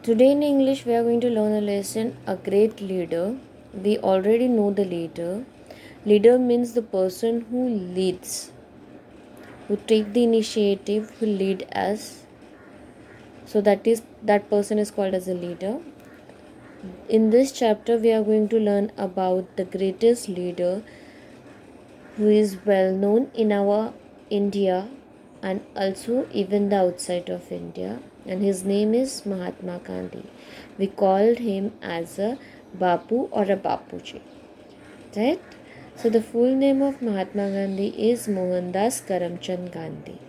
Today in English we are going to learn a lesson a great leader. We already know the leader. Leader means the person who leads, who take the initiative, who lead us. So that person is called as a leader. In this chapter we are going to learn about the greatest leader who is well known in our India and also even the outside of India, and his name is Mahatma Gandhi. We called him as a Bapu or a Bapuji, right? So the full name of Mahatma Gandhi is Mohandas Karamchand Gandhi.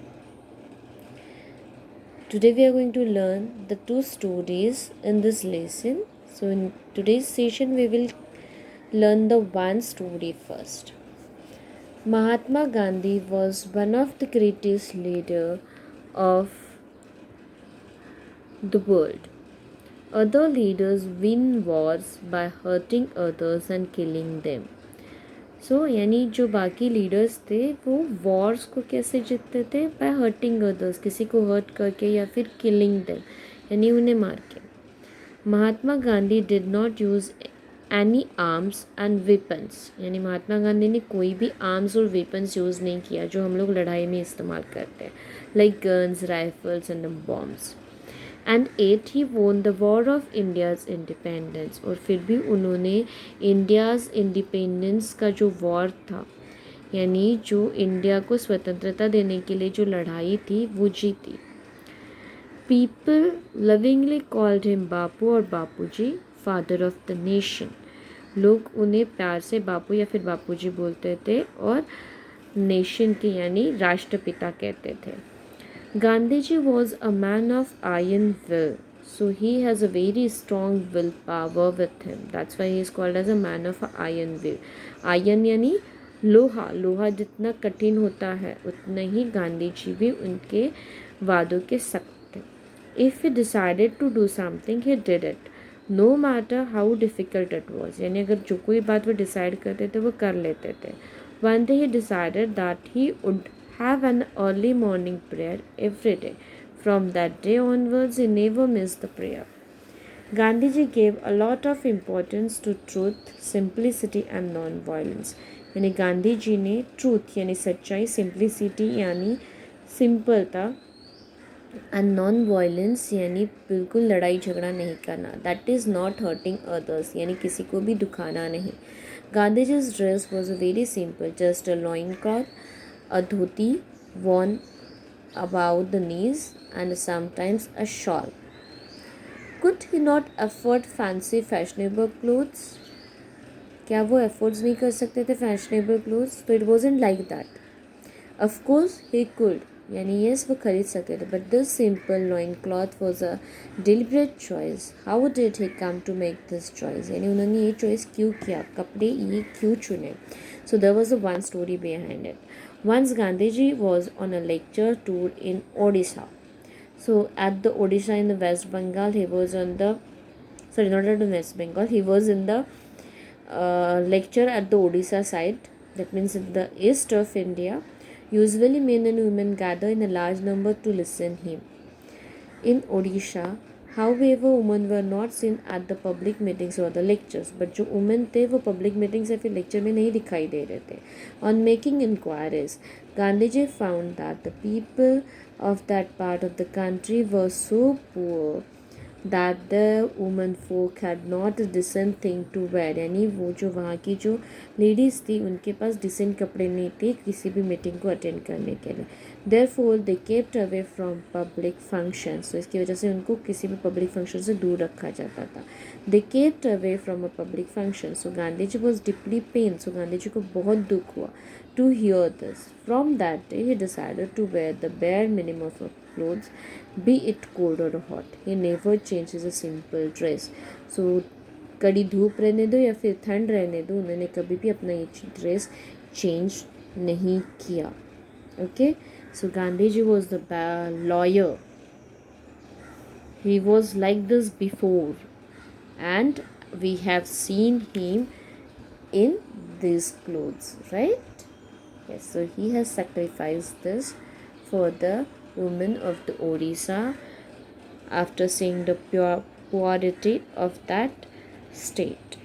Today we are going to learn the two stories in this lesson. So in today's session we will learn the one story first. Mahatma Gandhi was one of the greatest leaders of the world. Other leaders win wars by hurting others and killing them. यानी जो बाकी leaders थे वो Wars को कैसे जीतते थे? Bye hurting others, किसी को हर्ट करके या फिर किलिंग देम, यानी उन्हें मार के. Mahatma Gandhi did not use any arms and weapons, यानी महात्मा गांधी ने कोई भी आर्म्स और वेपन्स यूज़ नहीं किया जो हम लोग लड़ाई में इस्तेमाल करते हैं, like guns, rifles and bombs. And at he won the war of India's independence, और फिर भी उन्होंने इंडियाज़ इंडिपेंडेंस का जो वॉर था, यानी जो इंडिया को स्वतंत्रता देने के लिए जो लड़ाई थी वो जीती. पीपल लविंगली कॉल्ड हिम बापू और बापूजी, फादर ऑफ द नेशन. लोग उन्हें प्यार से बापू या फिर बापूजी बोलते थे और नेशन के यानी राष्ट्रपिता कहते थे. Gandhiji was a man of iron will, so he has a very strong willpower with him. That's why he is called as a man of iron will. Iron यानी लोहा. लोहा जितना कठिन होता है उतना ही गांधी जी भी उनके वादों के सख्त थे. If he decided to do something, he did it, no matter how difficult it was. यानी अगर जो कोई बात वो डिसाइड करते थे वो कर लेते थे. One day he decided that he would have an early morning prayer every day. From that day onwards, he never missed the prayer. Gandhiji gave a lot of importance to truth, simplicity and non-violence. यानी गांधी जी ने truth यानी सच्चाई, simplicity यानी सिंपलता and non violence यानी बिल्कुल लड़ाई झगड़ा नहीं करना, that is not hurting others, यानी किसी को भी दुखाना नहीं. Gandhiji's dress was very simple, just a loin cloth, a dhoti worn about the knees, and sometimes a shawl. Could he not afford fancy fashionable clothes? क्या वो अफोर्ड्स नहीं कर सकते थे फैशनेबल क्लोथ्स? तो it wasn't like that. Of course he could, यानी yes वो खरीद सकते थे, but this simple loin cloth was a deliberate choice. How did he come to make this choice, यानी उन्होंने ये चॉइस क्यों किया, कपड़े ये क्यों चुने? So there was a one story behind it. Once Gandhiji was on a lecture tour in Odisha. So at the Odisha in the West Bengal, he was on the, sorry, not at the West Bengal, he was in the lecture at the Odisha side, that means in the east of India. Usually men and women gather in a large number to listen him. In Odisha, however, women were not seen at the public meetings or the lectures, but जो women थे वो public meetings या फिर lecture में नहीं दिखाई दे रहे थे. On making inquiries, Gandhiji found that the people of that part of the country were so poor that the women folk had not a decent thing to wear, यानी वो जो वहाँ की जो लेडीज़ थी उनके पास डिसेंट कपड़े नहीं थे किसी भी मीटिंग को अटेंड करने के लिए. Therefore they kept away from public functions. So इसकी वजह से उनको किसी भी पब्लिक फंक्शन से दूर रखा जाता था. They kept away from a public function. So Gandhi ji was deeply pained. So Gandhi ji को बहुत दुख हुआ to hear this. From that day he decided to wear the bare minimum of clothes, be it cold or hot. He never changes a simple dress. So कड़ी धूप रहने दो या फिर ठंड रहने दो, उन्होंने कभी भी अपना ये ड्रेस चेंज नहीं किया. Okay, so Gandhiji was the lawyer. He was like this before, and we have seen him in these clothes, right? Yes, so he has sacrificed this for the women of the Odisha after seeing the equality of that state.